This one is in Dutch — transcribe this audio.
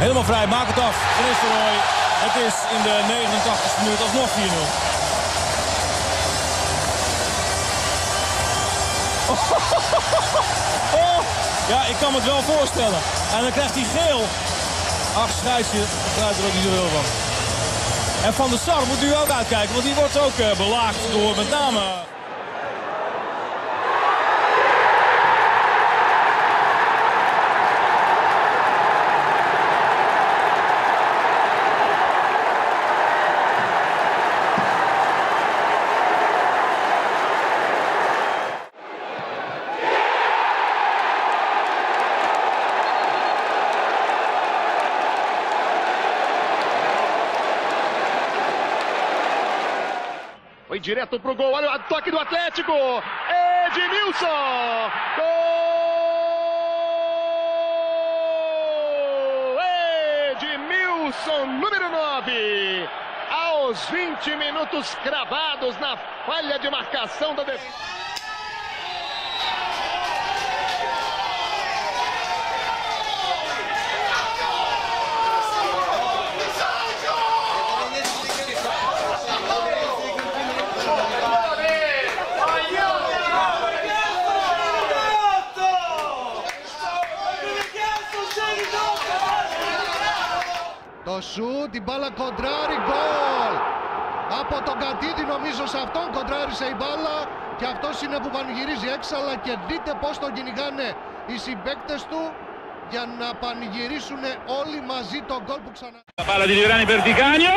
Helemaal vrij, maak het af. Van Nistelrooy. Het is in de 89e minuut alsnog 4-0. Oh, ja, ik kan me het wel voorstellen. En dan krijgt hij geel. Ach, scheidsje, daar draait er ook niet zoveel van. En Van der Sar moet nu ook uitkijken, want die wordt ook belaagd door met name... Foi direto pro gol, olha o toque do Atlético, Edmilson, gol! Edmilson, número 9, aos 20 minutos cravados na falha de marcação da defesa. Το σουτ, την μπάλα κοντράρει, γκολ! Από τον Κατίδη νομίζω σε αυτόν κοντράρισε η μπάλα και αυτός είναι που πανηγυρίζει έξαλα και δείτε πως τον κυνηγάνε οι συμπαίκτες του για να πανηγυρίσουν όλοι μαζί τον γκολ που ξανά... La palla di Liverani per Di Canio!